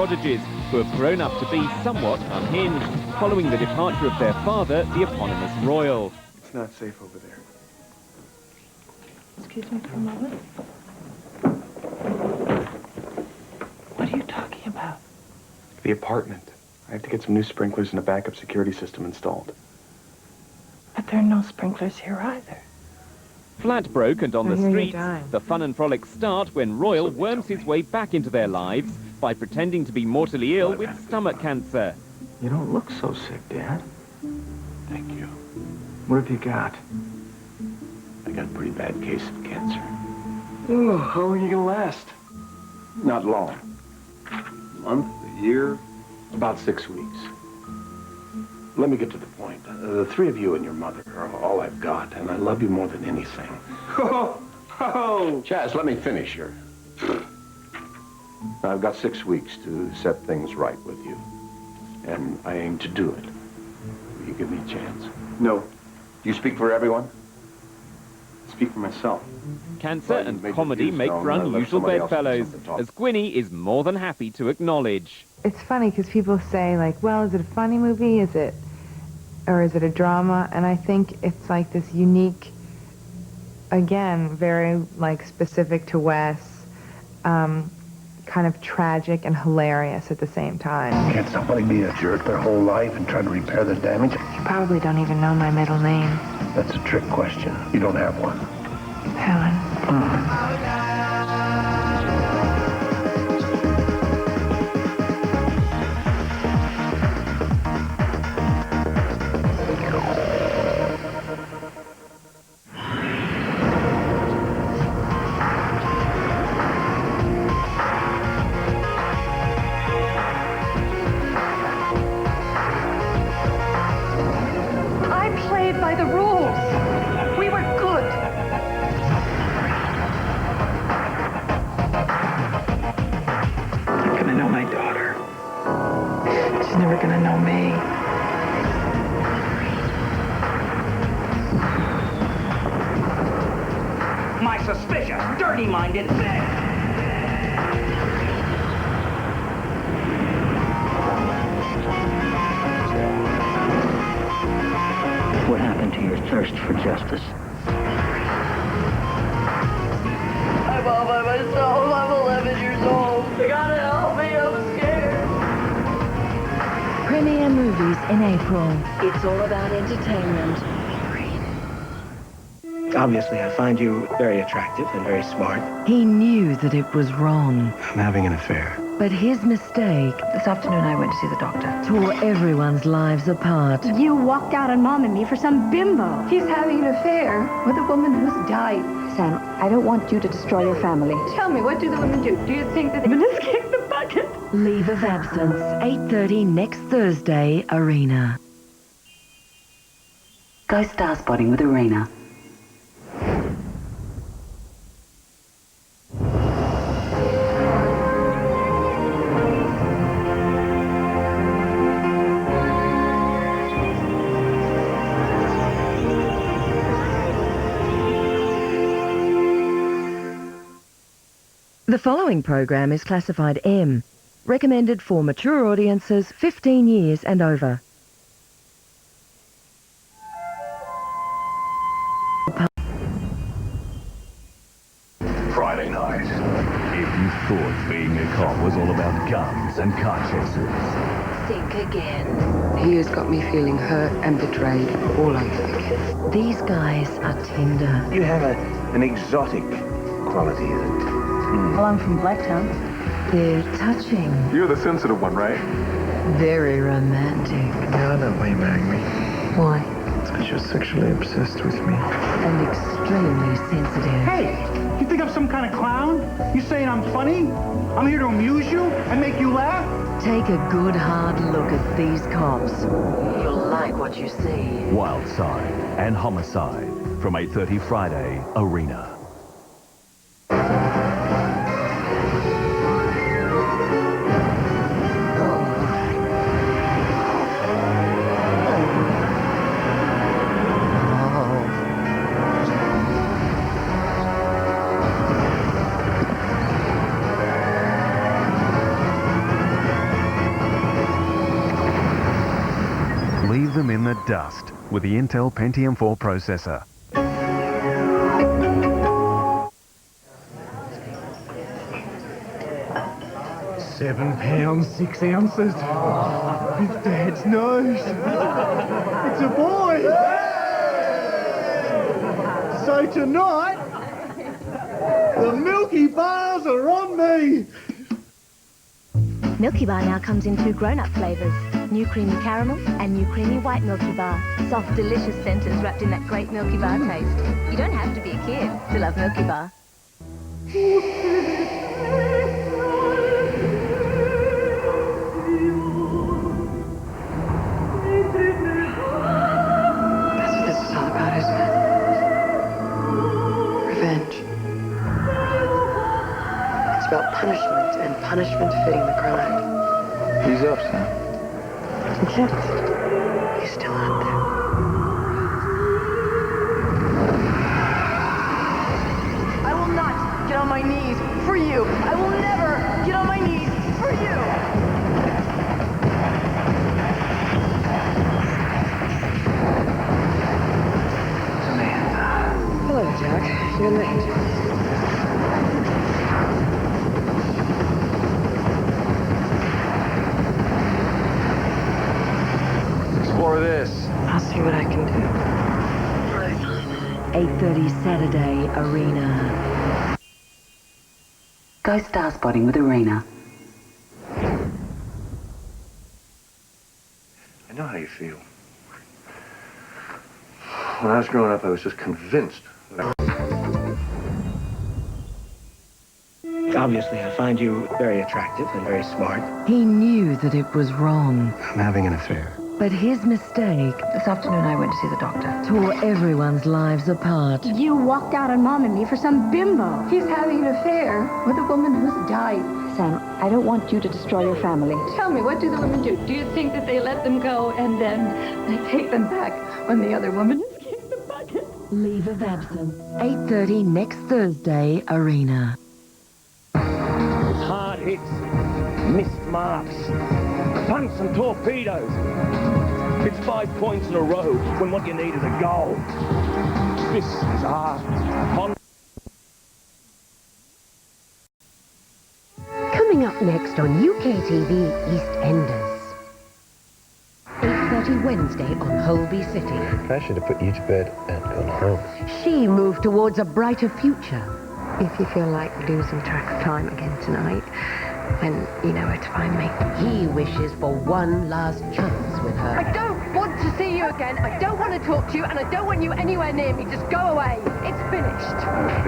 prodigies who have grown up to be somewhat unhinged following the departure of their father, the eponymous royal. It's not safe over there. Excuse me for a moment. What are you talking about? The apartment. I have to get some new sprinklers and a backup security system installed. But there are no sprinklers here either. Flat broke and on the streets, the fun and frolic start when Royal worms his way back into their lives by pretending to be mortally ill with stomach cancer. You don't look so sick, Dad. Thank you. What have you got? I got a pretty bad case of cancer. Oh, how long are you gonna last? Not long. A month, a year, about 6 weeks. Let me get to the point. The three of you and your mother are all I've got, and I love you more than anything. Oh! Chaz, let me finish here. Now, I've got 6 weeks to set things right with you, and I aim to do it. Will you give me a chance? No. Do you speak for everyone? I speak for myself. Cancer and comedy make for unusual bedfellows, as Gwynnie is more than happy to acknowledge. It's funny because people say, like, well, is it a funny movie? Or is it a drama? And I think it's like this unique, again, very, like, specific to Wes, kind of tragic and hilarious at the same time. Can't somebody be a jerk their whole life and try to repair the damage? You probably don't even know my middle name. That's a trick question. You don't have one. Helen. By the rules. We were good. I'm gonna know my daughter. She's never gonna know me. My suspicious, dirty-minded thing. What happened to your thirst for justice? I'm all by myself. I'm 11 years old. You gotta help me. I'm scared. Premiere movies in April. It's all about entertainment. Obviously, I find you very attractive and very smart. He knew that it was wrong. I'm having an affair. But his mistake... This afternoon I went to see the doctor. ...tore everyone's lives apart. You walked out on Mom and me for some bimbo. He's having an affair with a woman who's died. Sam, I don't want you to destroy your family. Tell me, what do the women do? Do you think that the women kick the bucket? Leave of Absence, 8:30 next Thursday, Arena. Go star spotting with Arena. The following program is classified M, recommended for mature audiences 15 years and over. Friday night. If you thought being a cop was all about guns and car chases, think again. He has got me feeling hurt and betrayed all over again. These guys are tender. You have an exotic quality that... Well, I'm from Blacktown. They're touching. You're the sensitive one, right? Very romantic. Yeah, I know why you married me. Why? It's because you're sexually obsessed with me. And extremely sensitive. Hey, you think I'm some kind of clown? You saying I'm funny? I'm here to amuse you and make you laugh? Take a good hard look at these cops. You'll like what you see. Wild Side and Homicide from 8:30 Friday, Arena. leave them in the dust with the Intel Pentium 4 processor. £7, 6 ounces. With Dad's nose. It's a boy. So tonight, the Milky Bars are on me. Milky Bar now comes in 2 grown-up flavours. New creamy caramel and new creamy white Milky Bar. Soft, delicious centres wrapped in that great Milky Bar taste. You don't have to be a kid to love Milky Bar. That's what this is all about, isn't it? Revenge. It's about punishment, and punishment fitting the crime. He's up, Sam. Yes. He's still out there. I will not get on my knees for you. I will never get on my knees for you. Hello, Jack. You're late. Explore this. I'll see what I can do. 8:30 Saturday, Arena. Go star spotting with Arena. I know how you feel. When I was growing up, I was just convinced that Obviously, I find you very attractive and very smart. He knew that it was wrong, I'm having an affair. but his mistake This afternoon I went to see the doctor. tore everyone's lives apart. You walked out on Mom and me for some bimbo. He's having an affair with a woman who's died. Sam, I don't want you to destroy your family. Tell me, what do the women do? Do you think that they let them go and then they take them back when the other woman has kicked the bucket? Leave of absence. 8:30 next Thursday, Arena. Hard hits, missed marks, punts and torpedoes. It's 5 points in a row when what you need is a goal. This is hard. Coming up next on UKTV EastEnders. 8:30 Wednesday on Holby City. I should have put you to bed and gone home. She moved towards a brighter future. If you feel like losing track of time again tonight, then you know where to find me. He wishes for one last chance with her. I don't want to see you again. I don't want to talk to you, and I don't want you anywhere near me. Just go away. It's finished.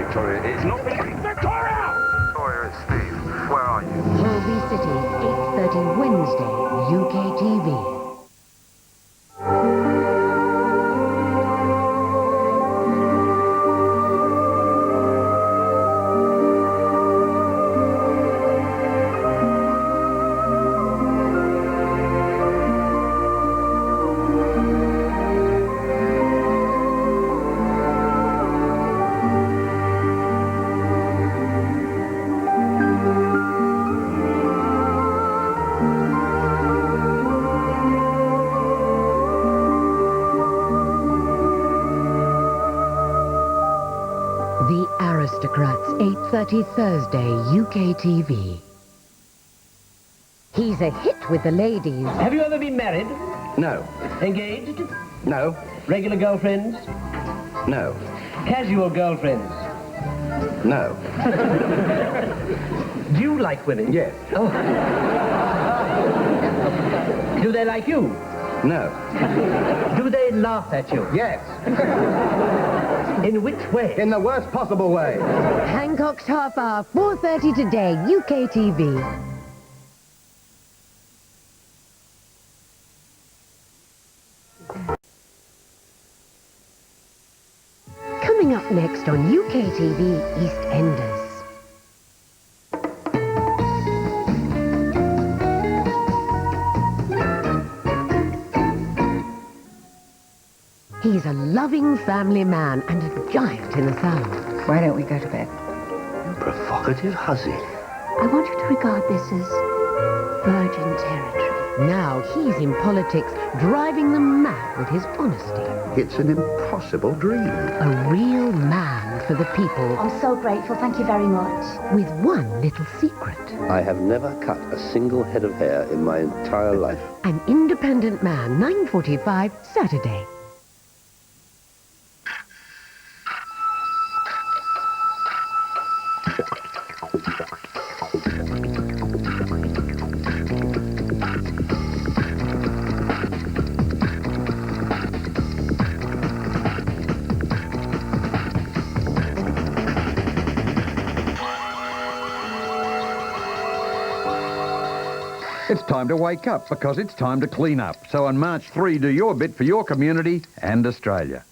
Victoria, it's not finished. Victoria! Victoria, it's Steve. Where are you? Holby City, 8:30 Wednesday, UKTV. The Aristocrats, 8:30 Thursday, UKTV. He's a hit with the ladies. Have you ever been married? No. Engaged? No. Regular girlfriends? No. Casual girlfriends? No. Do you like women? Yes. Oh. Do they like you? No. Do they laugh at you? Yes. In which way? In the worst possible way. Hancock's Half Hour, 4:30 today, UKTV. Coming up next on UKTV EastEnders. He's a loving family man and a giant in the salon. Why don't we go to bed? Provocative hussy. I want you to regard this as virgin territory. Now he's in politics, driving them mad with his honesty. It's an impossible dream. A real man for the people. I'm so grateful, thank you very much. With one little secret. I have never cut a single head of hair in my entire life. An Independent Man, 9:45, Saturday. It's time to wake up because it's time to clean up. So on March 3, do your bit for your community and Australia.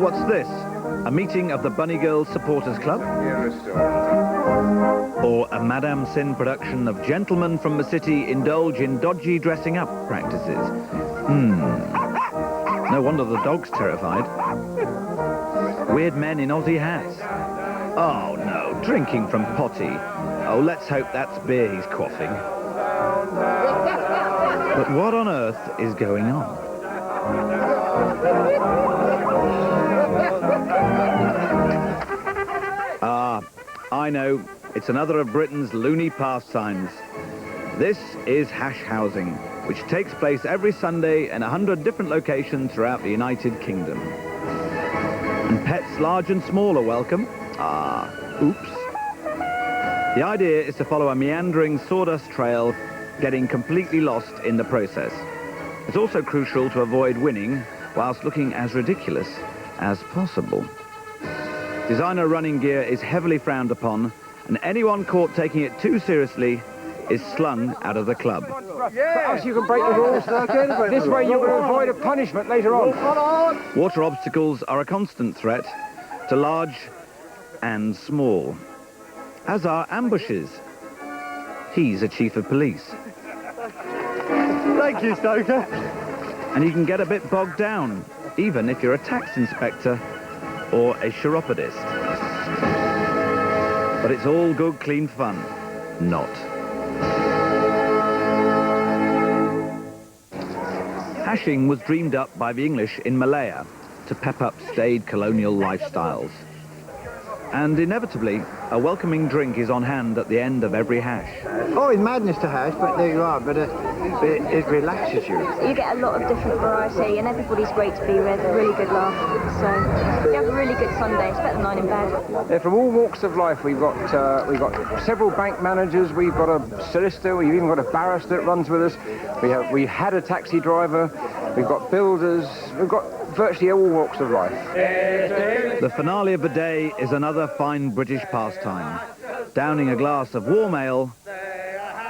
What's this? A meeting of the Bunny Girls Supporters Club? Or a Madame Sin production of gentlemen from the city indulge in dodgy dressing up practices? No wonder the dog's terrified. Weird men in Aussie hats. Oh no, drinking from potty. Oh, let's hope that's beer he's quaffing. But what on earth is going on? Ah, I know. It's another of Britain's loony pastimes. This is hash housing, which takes place every Sunday in 100 different locations throughout the United Kingdom. And pets large and small are welcome. Ah, oops. The idea is to follow a meandering sawdust trail, getting completely lost in the process. It's also crucial to avoid winning whilst looking as ridiculous as possible. Designer running gear is heavily frowned upon, and anyone caught taking it too seriously is slung out of the club. Perhaps you can break the rules. This way you will avoid a punishment later on. Water obstacles are a constant threat to large and small, as are ambushes. He's a chief of police. Thank you, Stoker. And you can get a bit bogged down, even if you're a tax inspector or a chiropodist. But it's all good, clean fun. Not. Hashing was dreamed up by the English in Malaya to pep up staid colonial lifestyles. And inevitably, a welcoming drink is on hand at the end of every hash. Oh, it's madness to hash, but there you are. But it relaxes you. You get a lot of different variety, and everybody's great to be with. A really good laugh. So you have a really good Sunday. It's better than 9 in bed. They're from all walks of life. We've got several bank managers. We've got a solicitor. We've even got a barrister that runs with us. We had a taxi driver. We've got builders. We've got virtually all walks of life. The finale of the day is another fine British pastime, downing a glass of warm ale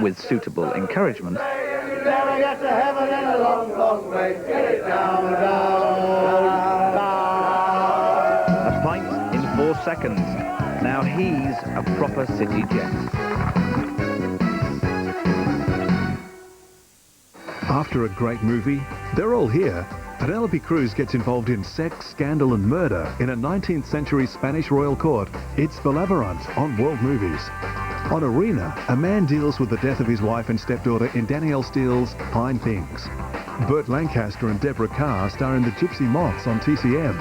with suitable encouragement. Never get to heaven in a long, long way. Get it down, down, down. A pint in 4 seconds. Now he's a proper city gent. After a great movie, they're all here. Penelope Cruz gets involved in sex, scandal and murder in a 19th century Spanish royal court. It's The Labyrinth on World Movies. On Arena, a man deals with the death of his wife and stepdaughter in Danielle Steele's Fine Things. Burt Lancaster and Deborah Carr star in The Gypsy Moths on TCM.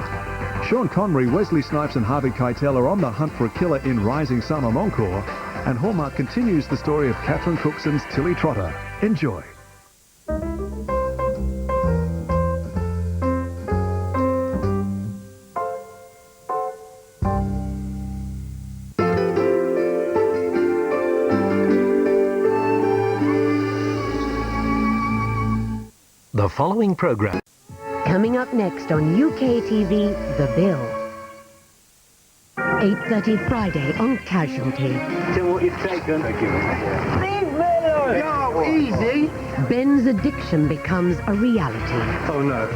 Sean Connery, Wesley Snipes and Harvey Keitel are on the hunt for a killer in Rising Sun on Encore. And Hallmark continues the story of Catherine Cookson's Tilly Trotter. Enjoy. The following program. Coming up next on UKTV, The Bill. 8:30 Friday on Casualty. So what you've taken? Thank you. Yo, easy. Ben's addiction becomes a reality. Oh no.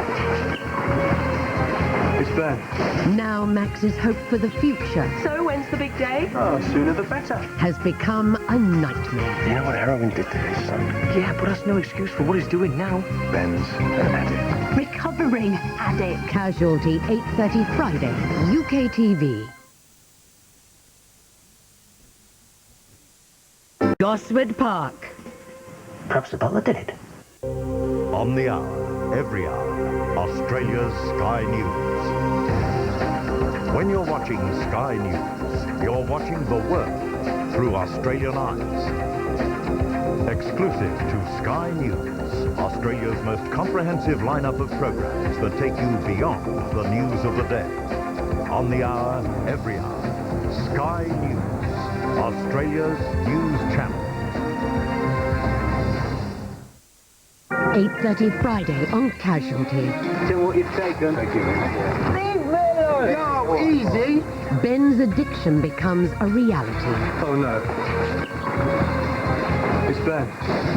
It's Ben. Now Max's hope for the future So when's the big day? Oh, sooner the better. has become a nightmare. You know what heroin did to his son? Yeah, but that's no excuse for what he's doing now. Ben's an addict. Recovering addict. Casualty, 8:30 Friday, UKTV. Gosford Park. Perhaps the butler did it. On the hour, every hour, Australia's Sky News. When you're watching Sky News, you're watching the world through Australian eyes. Exclusive to Sky News, Australia's most comprehensive lineup of programs that take you beyond the news of the day. On the hour, every hour, Sky News, Australia's news channel. 8:30 Friday on Casualty. Tell what you've taken. Thank you. Leave me alone! No, easy! Ben's addiction becomes a reality. Oh, no. It's Ben.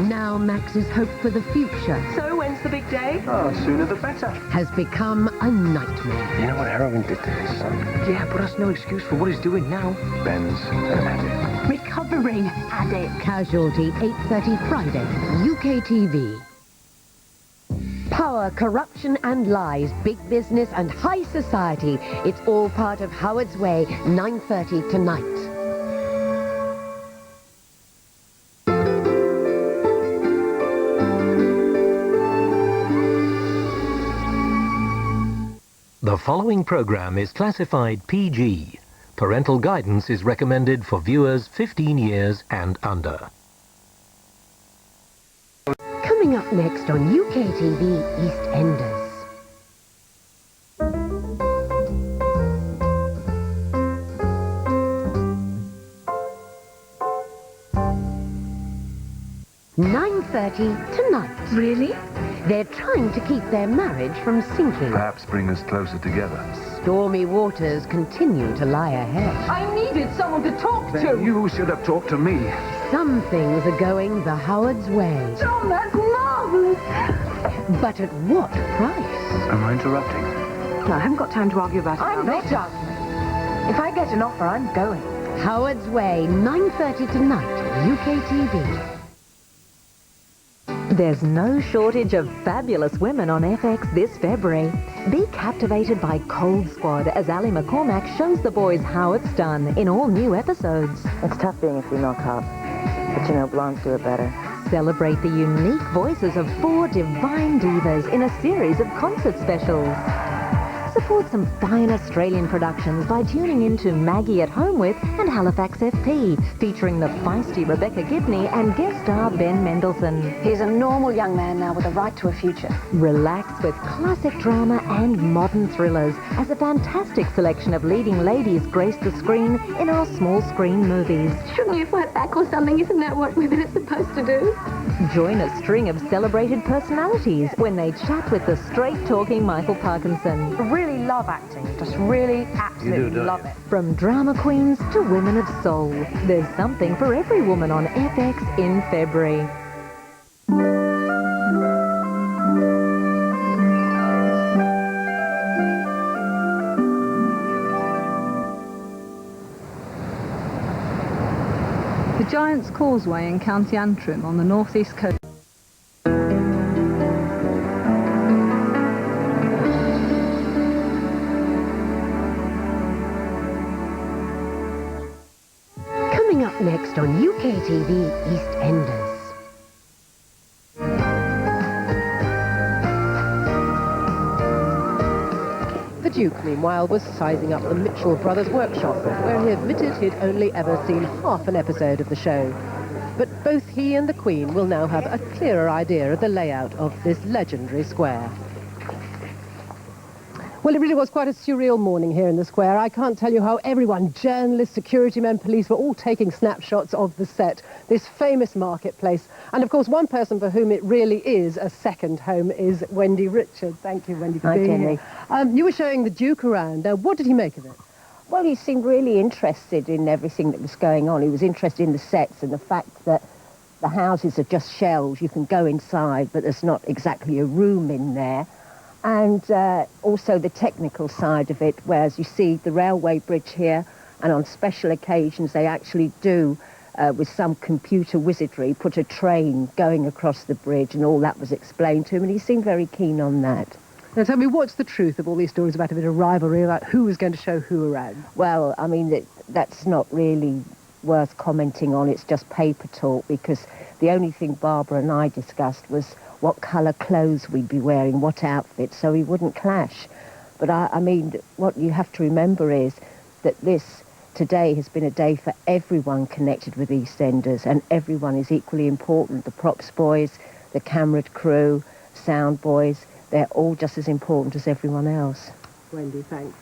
Now Max's hope for the future So when's the big day? Oh, sooner the better. has become a nightmare. You know what heroin did to his son? Yeah, but that's no excuse for what he's doing now. Ben's an addict. Recovering addict. Casualty, 8:30 Friday, UKTV. Power, corruption and lies, big business and high society. It's all part of Howard's Way, 9:30 tonight. The following program is classified PG. Parental guidance is recommended for viewers 15 years and under. Coming up next on UKTV EastEnders. "9:30 tonight." Really? They're trying to keep their marriage from sinking. Perhaps bring us closer together. Stormy waters continue to lie ahead. I needed someone to talk to. You should have talked to me. Some things are going the Howard's way. John, that's marvellous. But at what price? Am I interrupting? No, I haven't got time to argue about it. I'm not arguing. If I get an offer, I'm going. Howard's Way, 9:30 tonight, UKTV. There's no shortage of fabulous women on FX this February. Be captivated by Cold Squad as Ali McCormack shows the boys how it's done in all new episodes. It's tough being a female cop, but you know, blondes do it better. Celebrate the unique voices of 4 divine divas in a series of concert specials. Support some fine Australian productions by tuning in to Maggie at Home With and Halifax FP, featuring the feisty Rebecca Gibney and guest star Ben Mendelsohn. He's a normal young man now with a right to a future. Relax with classic drama and modern thrillers as a fantastic selection of leading ladies grace the screen in our small screen movies. Shouldn't you fight back or something? Isn't that what women are supposed to do? Join a string of celebrated personalities when they chat with the straight-talking Michael Parkinson. Really love acting. Just really, absolutely love it. From drama queens to women of soul, there's something for every woman on FX in February. The Giant's Causeway in County Antrim on the northeast coast. Coming up next on UKTV EastEnders. The Duke, meanwhile, was sizing up the Mitchell Brothers workshop, where he admitted he'd only ever seen half an episode of the show. But both he and the Queen will now have a clearer idea of the layout of this legendary square. Well, it really was quite a surreal morning here in the square. I can't tell you how everyone, journalists, security men, police, were all taking snapshots of the set, this famous marketplace. And, of course, one person for whom it really is a second home is Wendy Richard. Thank you, Wendy, for being here. You were showing the Duke around. What did he make of it? Well, he seemed really interested in everything that was going on. He was interested in the sets and the fact that the houses are just shells. You can go inside, but there's not exactly a room in there. And also the technical side of it, whereas you see the railway bridge here, and on special occasions they actually do, with some computer wizardry, put a train going across the bridge, and all that was explained to him, and he seemed very keen on that. Now tell me, what's the truth of all these stories about a bit of rivalry, about who was going to show who around? Well, I mean, that's not really worth commenting on. It's just paper talk, because the only thing Barbara and I discussed was what colour clothes we'd be wearing, what outfit, so we wouldn't clash. But I mean, what you have to remember is that this today has been a day for everyone connected with EastEnders, and everyone is equally important. The props boys, the camera crew, sound boys, they're all just as important as everyone else. Wendy, thanks.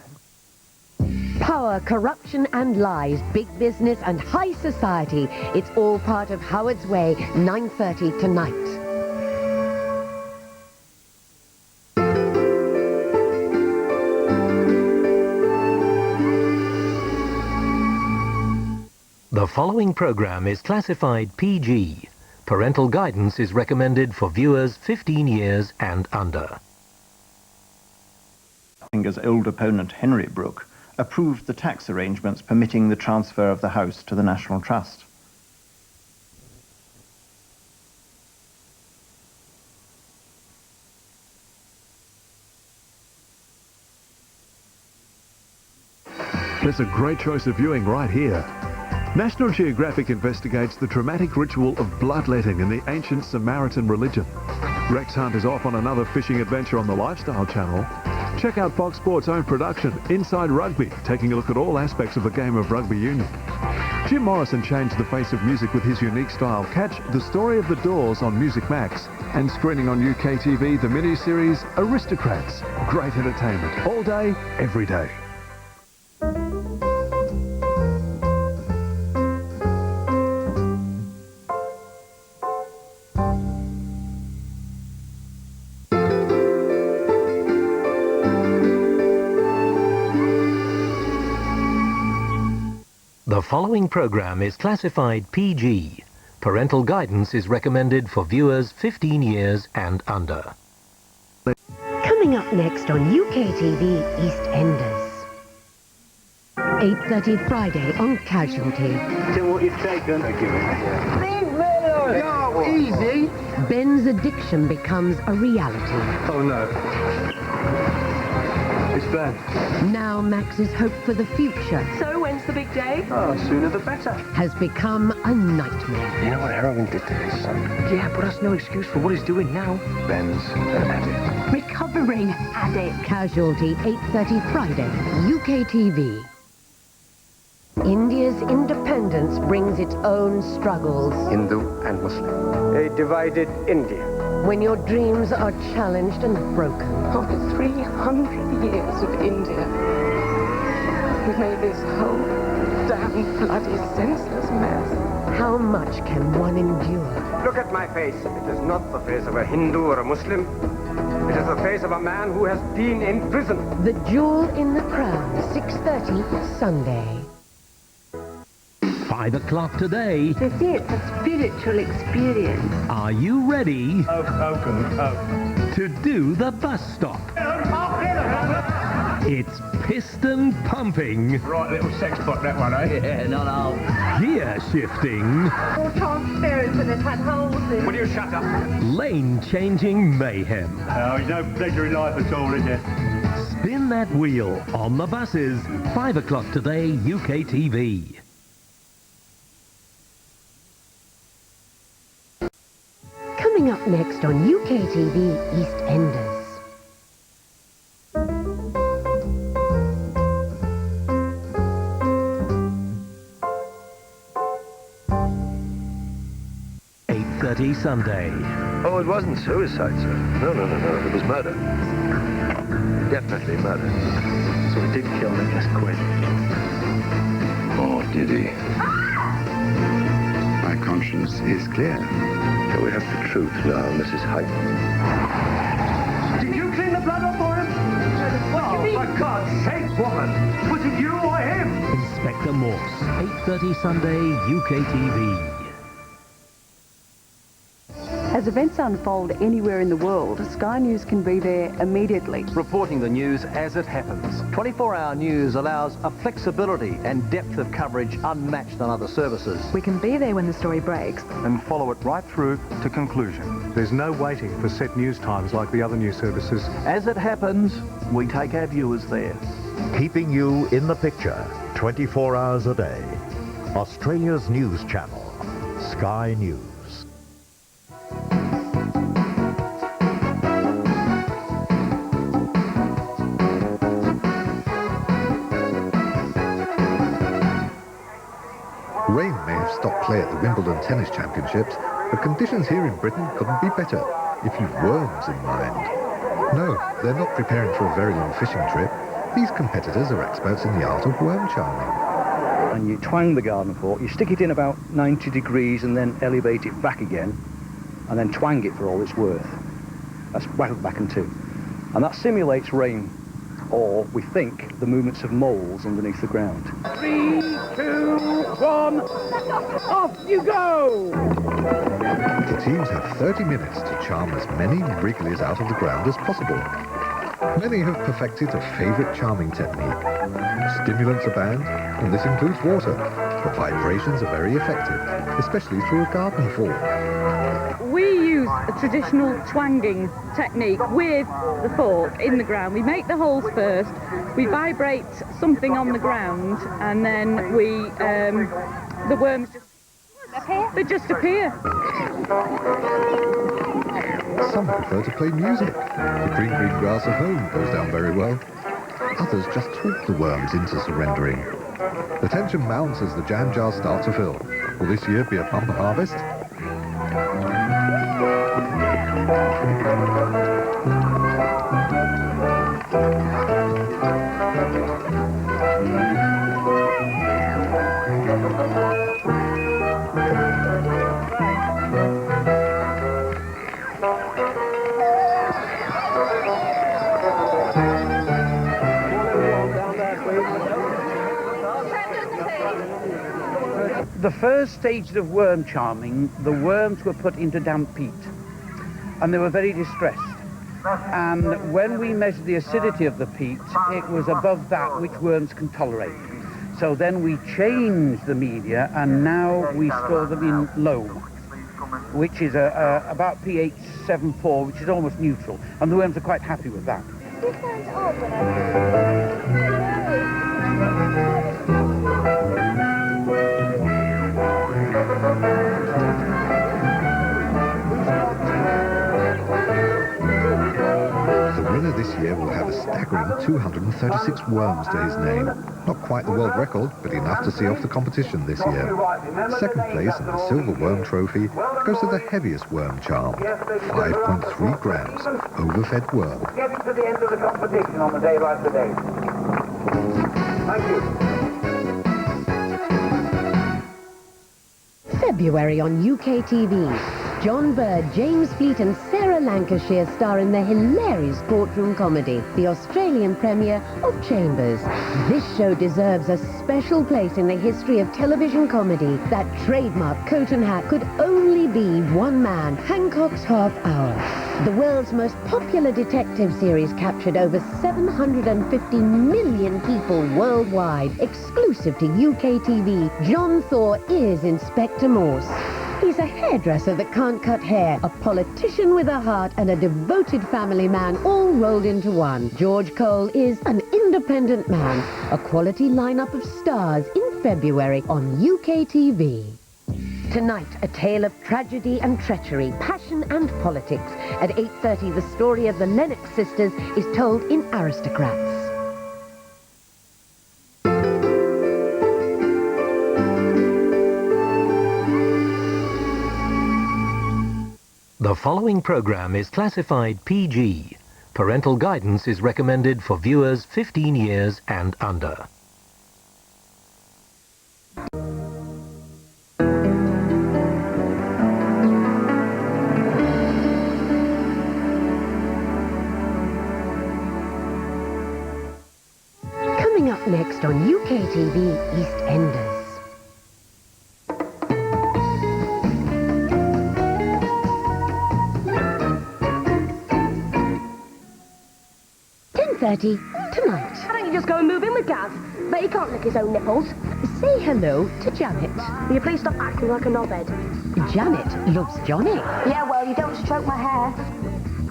Power, corruption and lies, big business and high society. It's all part of Howard's Way, 9:30 tonight. The following program is classified PG. Parental guidance is recommended for viewers 15 years and under. Finger's old opponent, Henry Brooke, approved the tax arrangements permitting the transfer of the house to the National Trust. There's a great choice of viewing right here. National Geographic investigates the dramatic ritual of bloodletting in the ancient Samaritan religion. Rex Hunt is off on another fishing adventure on the Lifestyle Channel. Check out Fox Sports' own production, Inside Rugby, taking a look at all aspects of the game of rugby union. Jim Morrison changed the face of music with his unique style. Catch The Story of the Doors on Music Max, and screening on UKTV, the mini-series Aristocrats. Great entertainment, all day, every day. The following program is classified PG. Parental guidance is recommended for viewers 15 years and under. Coming up next on UKTV EastEnders. 8:30 Friday on Casualty. Tell what you've taken. Thank you. Leave me alone. No, easy. Ben's addiction becomes a reality. Oh no. It's Ben. Now Max's hope for the future So when's the big day? Oh, sooner the better. has become a nightmare. You know what heroin did to his son? Yeah, but that's no excuse for what he's doing now. Ben's an addict. Recovering addict. Casualty, 8:30 Friday, UKTV. India's independence brings its own struggles. Hindu and Muslim. A divided India. When your dreams are challenged and broken. After 300 years of India, we've made this whole damn bloody senseless mess. How much can one endure? Look at my face. It is not the face of a Hindu or a Muslim. It is the face of a man who has been in prison. The Jewel in the Crown, 6:30 Sunday. 5 o'clock today. They say it's a spiritual experience. Are you ready to do the bus stop? It's piston pumping. Right little sex pot, that one, eh? Yeah, not old. Gear shifting. All transparent and it had holes in. Will you shut up? Lane changing mayhem. Oh, there's no pleasure in life at all, is there? Spin that wheel on the buses. 5 o'clock today, UKTV. Coming up next on UKTV EastEnders. Sunday. Oh, it wasn't suicide, sir. No. It was murder. Definitely murder. So he did kill me, just quit. Oh, did he? My conscience is clear. So we have the truth now, Mrs. Hyde. Did you clean the blood up for him? Oh, for God's sake, woman! Was it you or him? Inspector Morse, 8:30 Sunday, UKTV. As events unfold anywhere in the world, Sky News can be there immediately. Reporting the news as it happens. 24-hour news allows a flexibility and depth of coverage unmatched on other services. We can be there when the story breaks. And follow it right through to conclusion. There's no waiting for set news times like the other news services. As it happens, we take our viewers there. Keeping you in the picture 24 hours a day. Australia's news channel, Sky News. Rain may have stopped play at the Wimbledon Tennis Championships, but conditions here in Britain couldn't be better if you've worms in mind. No, they're not preparing for a very long fishing trip. These competitors are experts in the art of worm charming. And you twang the garden fork, you stick it in about 90 degrees and then elevate it back again, and then twang it for all it's worth. That's back and two. And that simulates rain, or we think the movements of moles underneath the ground. 3, 2, 1, off you go! The teams have 30 minutes to charm as many wrigglies out of the ground as possible. Many have perfected a favourite charming technique. Stimulants are banned, and this includes water, but vibrations are very effective, especially through a garden fork. We use a traditional twanging technique with the fork in the ground. We make the holes first, we vibrate something on the ground, and then the worms just appear. Some prefer to play music. The green grass at home goes down very well. Others just talk the worms into surrendering. The tension mounts as the jam jars start to fill. Will this year be a bumper harvest? The first stage of worm charming, the worms were put into damp peat, and they were very distressed. And when we measured the acidity of the peat, it was above that which worms can tolerate. So then we changed the media, and now we store them in loam, which is about pH 7.4, which is almost neutral, and the worms are quite happy with that. The winner this year will have a staggering 236 worms to his name. Not quite the world record, but enough to see off the competition this year. Second place and the silver worm trophy goes to the heaviest worm charm, 5.3 grams, overfed worm. Get to the end of the competition on a day like today. Thank you. February on UKTV. John Bird, James Fleet and Sarah Lancashire star in the hilarious courtroom comedy, the Australian premiere of Chambers. This show deserves a special place in the history of television comedy. That trademark coat and hat could only be one man, Hancock's Half Hour. The world's most popular detective series captured over 750 million people worldwide. Exclusive to UKTV, John Thor is Inspector Morse. He's a hairdresser that can't cut hair, a politician with a heart, and a devoted family man all rolled into one. George Cole is an independent man. A quality lineup of stars in February on UKTV. Tonight, a tale of tragedy and treachery, passion and politics. At 8:30, the story of the Lennox sisters is told in Aristocrats. The following program is classified PG. Parental guidance is recommended for viewers 15 years and under. Coming up next on UKTV EastEnders. 9:30 tonight. Why don't you just go and move in with Gav? Bet he can't lick his own nipples. Say hello to Janet. Will you please stop acting like a knobhead? Janet loves Johnny. Yeah, well, you don't stroke my hair.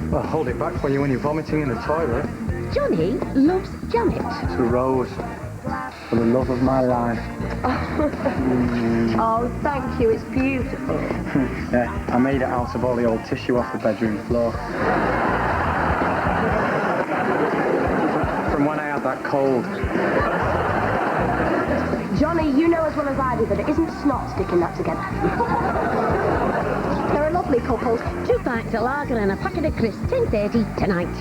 Well, hold it back for you when you're vomiting in the toilet. Johnny loves Janet. To Rose, for the love of my life. Oh, thank you. It's beautiful. Yeah, I made it out of all the old tissue off the bedroom floor. From when I had that cold. Johnny, you know as well as I do that it isn't snot sticking that together. They're a lovely couple. 2 pints of lager and a packet of crisps, 10:30 tonight.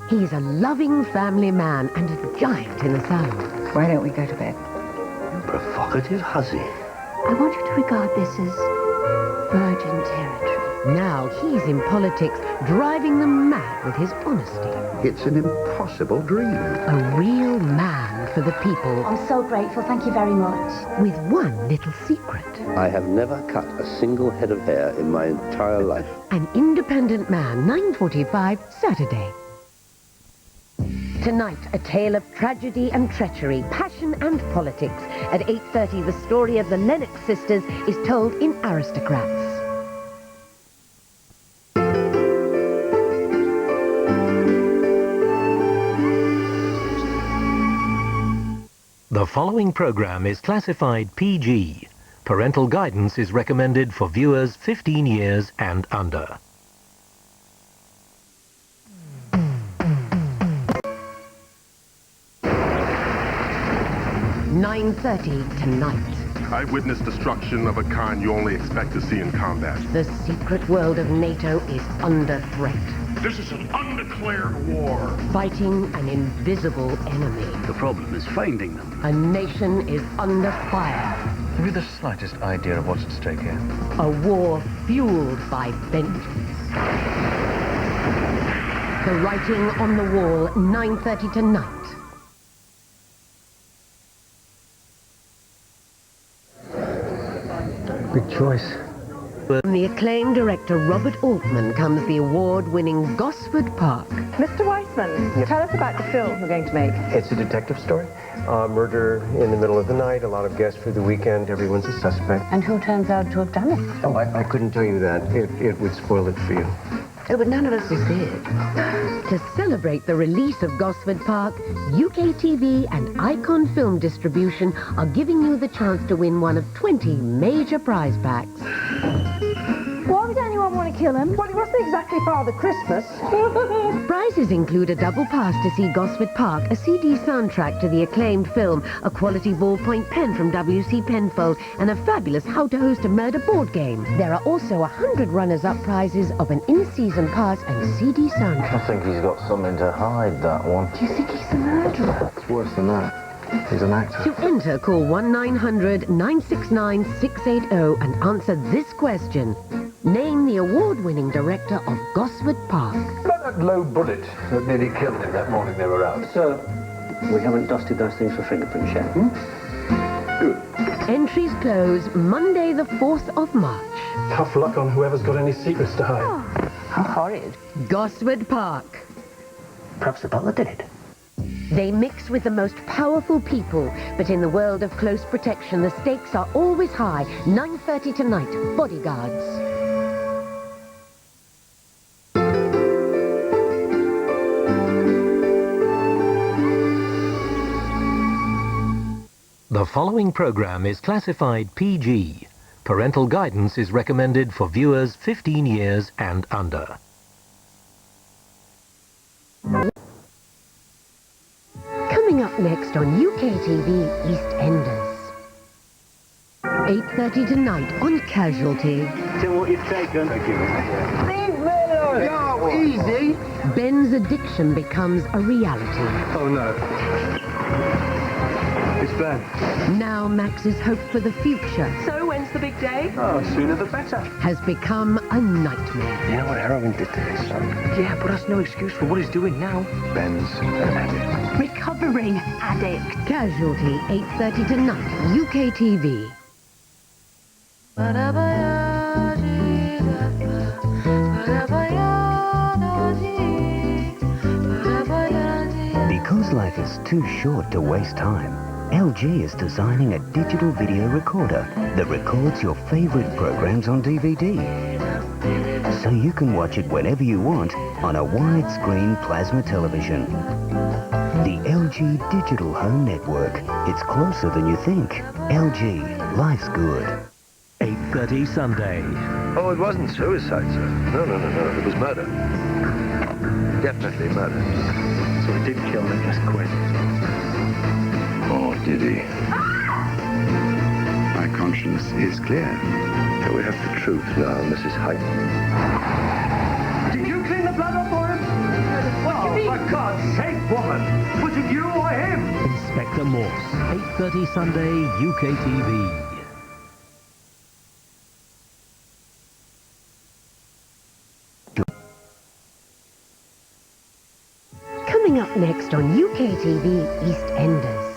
He's a loving family man and a giant in the sound. Why don't we go to bed? Provocative hussy. I want you to regard this as virgin territory. Now he's in politics, driving them mad with his honesty. It's an impossible dream. A real man for the people. I'm so grateful. Thank you very much. With one little secret. I have never cut a single head of hair in my entire life. An independent man, 9:45, Saturday. Tonight, a tale of tragedy and treachery, passion and politics. At 8:30, the story of the Lennox sisters is told in Aristocrats. The following program is classified PG. Parental guidance is recommended for viewers 15 years and under. "9:30 tonight. I witnessed destruction of a kind you only expect to see in combat. The secret world of NATO is under threat. This is an undeclared war. Fighting an invisible enemy. The problem is finding them. A nation is under fire. Have you the slightest idea of what's at stake here? A war fueled by vengeance. The writing on the wall, 9:30 tonight. Big choice. From the acclaimed director Robert Altman comes the award-winning Gosford Park. Mr. Weissman, tell us about the film we're going to make. It's a detective story. Murder in the middle of the night, a lot of guests for the weekend, everyone's a suspect. And who turns out to have done it? Oh, I couldn't tell you that. It would spoil it for you. Oh, but none of us is there. To celebrate the release of Gosford Park, UKTV and Icon Film Distribution are giving you the chance to win one of 20 major prize packs. Why would anyone want to kill him? Well, it wasn't exactly Father Christmas. Prizes include a double pass to see Gosford Park, a CD soundtrack to the acclaimed film, a quality ballpoint pen from W.C. Penfold, and a fabulous How to Host a Murder board game. There are also 100 runners-up prizes of an in-season pass and CD soundtrack. I think he's got something to hide, that one. Do you think he's a murderer? It's worse than that. He's an actor. To enter, call 1-900-969-680 and answer this question. Name the award-winning director of Gosford Park. About that low bullet that nearly killed him that morning they were out. Sir, we haven't dusted those things for fingerprints yet. Good. Entries close Monday the 4th of March. Tough luck on whoever's got any secrets to hide. Oh, how horrid. Gosford Park. Perhaps the butler did it. They mix with the most powerful people, but in the world of close protection, the stakes are always high. 9:30 tonight, Bodyguards. The following program is classified PG. Parental guidance is recommended for viewers 15 years and under. Coming up next on UKTV EastEnders. 8:30 tonight on Casualty. Tell what you've taken. Thank you. Yo, easy! Ben's addiction becomes a reality. Oh, no. It's Ben. Now Max's hope for the future So, when's the big day? Oh, sooner the better. has become a nightmare. You know what heroin did to his son? Yeah, but that's no excuse for what he's doing now. Ben's an addict. Recovering addict. Casualty, 8:30 tonight, UKTV. Because life is too short to waste time, LG is designing a digital video recorder that records your favorite programs on DVD. So you can watch it whenever you want on a widescreen plasma television. The LG Digital Home Network. It's closer than you think. LG. Life's good. 8:30 Sunday. Oh, it wasn't suicide, sir. No. It was murder. Definitely murder. So he did kill and just quit. Oh, did he? My conscience is clear. So we have the truth now, Mrs. Hyde. Did you clean the blood off for him? Oh, for God's sake, woman! Was it you or him? Inspector Morse. 8:30 Sunday, UKTV. Coming up next on UKTV EastEnders.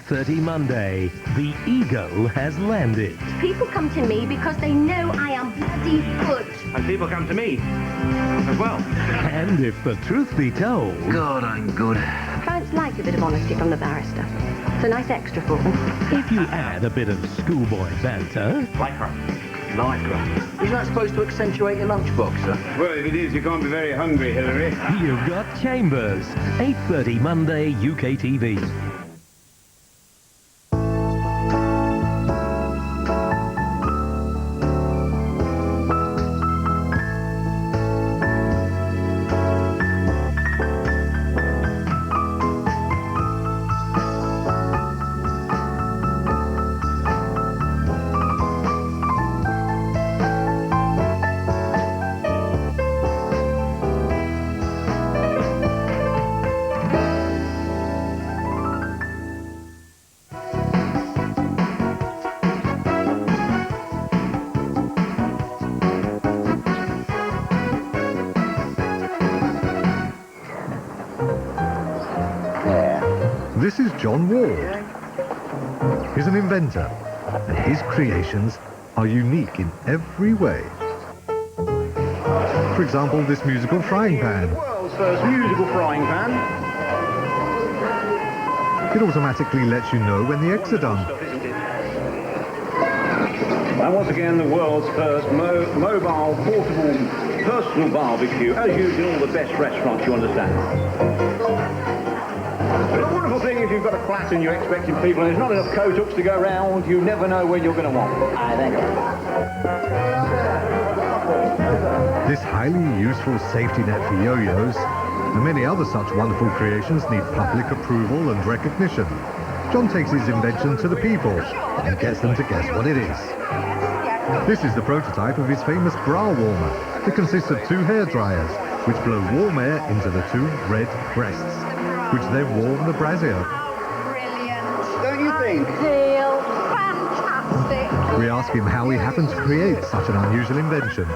.30 Monday. The ego has landed. People come to me because they know I am bloody good. And people come to me as well. And if the truth be told... God, I'm good. Clients like a bit of honesty from the barrister. It's a nice extra for them. If you add a bit of schoolboy banter... Lycra. Isn't that supposed to accentuate your lunchbox, sir? Well, if it is, you can't be very hungry, Hillary. You've got Chambers. 8:30 Monday, UKTV. This is John Ward. He's an inventor, and his creations are unique in every way. For example, this musical frying pan. World's first musical frying pan. It automatically lets you know when the eggs are done. And once again, the world's first mobile, portable, personal barbecue, as used in all the best restaurants, you understand. The wonderful thing is you've got a flat and you're expecting people and there's not enough coat hooks to go round, you never know when you're going to want. I think. This highly useful safety net for yo-yos and many other such wonderful creations need public approval and recognition. John takes his invention to the people and gets them to guess what it is. This is the prototype of his famous bra warmer. It consists of two hair dryers which blow warm air into the two red breasts, which then warm the brassiere. Don't you think? Feel fantastic. We ask him how he happened to create such an unusual invention.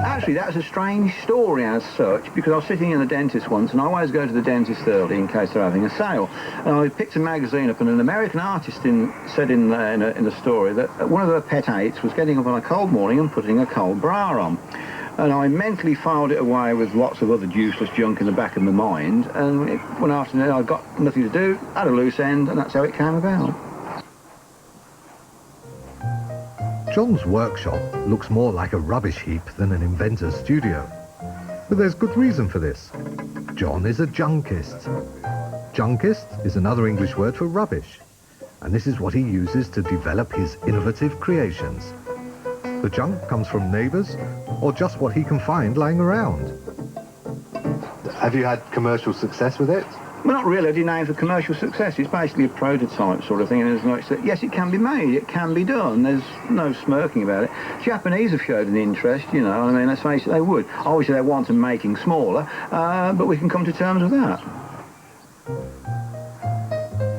Actually, that's a strange story as such, because I was sitting in the dentist once, and I always go to the dentist early in case they're having a sale. And I picked a magazine up, and an American artist said in the story that one of her pet hates was getting up on a cold morning and putting a cold bra on. And I mentally filed it away with lots of other useless junk in the back of my mind, and one afternoon I got nothing to do, had a loose end, and that's how it came about. John's workshop looks more like a rubbish heap than an inventor's studio. But there's good reason for this. John is a junkist. Junkist is another English word for rubbish, and this is what he uses to develop his innovative creations. The junk comes from neighbours or just what he can find lying around. Have you had commercial success with it? Well, not really. I didn't aim for commercial success. It's basically a prototype sort of thing, and there's no, yes, it can be made, it can be done. There's no smirking about it. Japanese have showed an interest, you know, I mean, let's face it, they would. Obviously, they want them making smaller, but we can come to terms with that.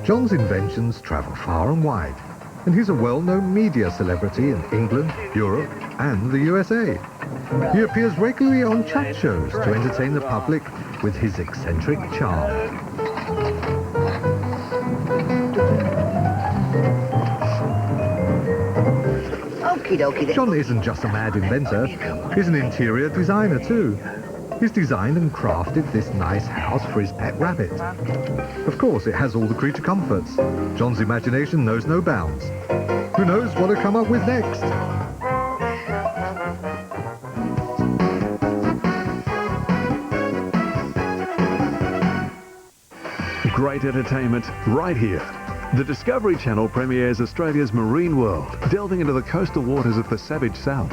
John's inventions travel far and wide, and he's a well-known media celebrity in England, Europe, and the USA. He appears regularly on chat shows to entertain the public with his eccentric charm. Okie dokie then. John isn't just a mad inventor, he's an interior designer too. He's designed and crafted this nice house for his pet rabbit. Of course, it has all the creature comforts. John's imagination knows no bounds. Who knows what he'll come up with next? Great entertainment right here. The Discovery Channel premieres Australia's Marine World, delving into the coastal waters of the savage South.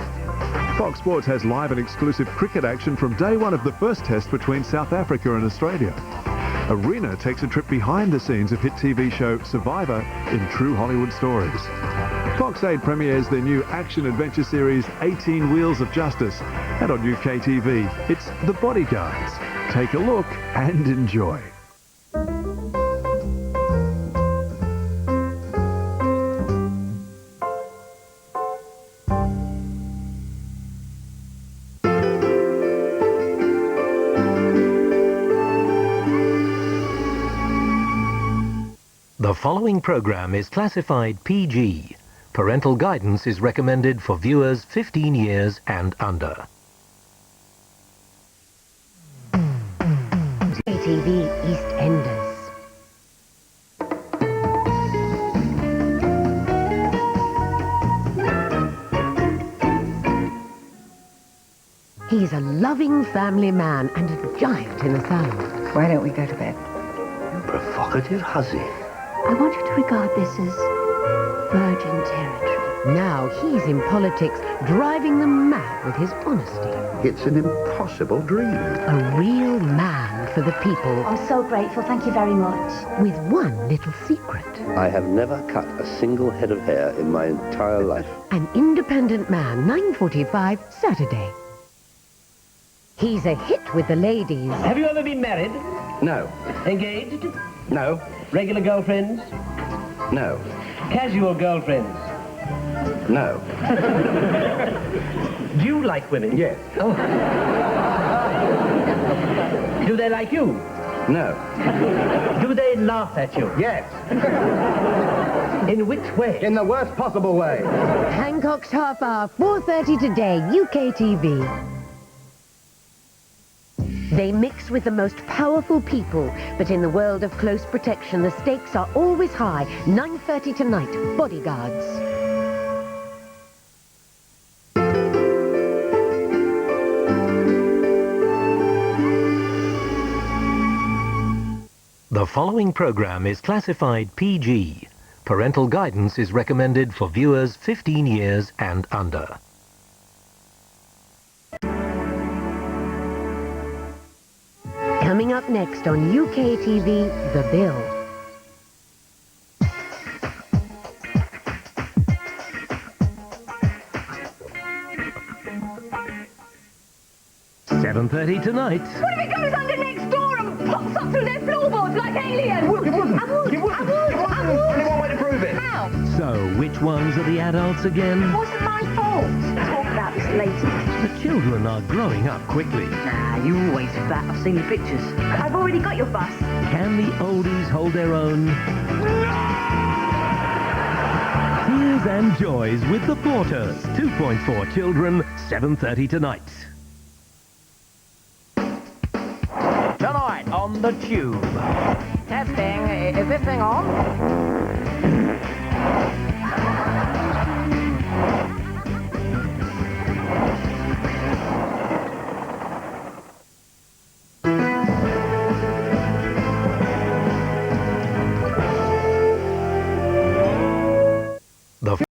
Fox Sports has live and exclusive cricket action from day one of the first test between South Africa and Australia. Arena takes a trip behind the scenes of hit TV show Survivor in true Hollywood stories. Fox 8 premieres their new action-adventure series 18 Wheels of Justice, and on UKTV, it's The Bodyguards. Take a look and enjoy. The following program is classified PG. Parental guidance is recommended for viewers 15 years and under. UKTV EastEnders. He's a loving family man and a giant in the salon. Why don't we go to bed? Provocative hussy. I want you to regard this as virgin territory. Now he's in politics, driving them mad with his honesty. It's an impossible dream. A real man for the people. I'm so grateful, thank you very much. With one little secret. I have never cut a single head of hair in my entire life. An independent man, 9:45, Saturday. He's a hit with the ladies. Have you ever been married? No. Engaged? No. Regular girlfriends? No. Casual girlfriends? No. Do you like women? Yes. Oh. Do they like you? No. Do they laugh at you? Yes. In which way? In the worst possible way. Hancock's Half Hour, 4:30 today, UKTV. They mix with the most powerful people, but in the world of close protection, the stakes are always high. 9:30 tonight, Bodyguards. The following program is classified PG. Parental guidance is recommended for viewers 15 years and under. Coming up next on UKTV, The Bill. $7:30 tonight. What if it goes under next door and pops up through their floorboards like aliens? You wouldn't. I would. Only one way to prove it. How? So, which ones are the adults again? It wasn't my fault. Talk about this later. The children are growing up quickly. Nah, you're always fat. I've seen your pictures. I've already got your bus. Can the oldies hold their own? Tears and joys with the Porters. 2.4 children, 7:30 tonight. Tonight on the Tube. Testing. Is this thing on?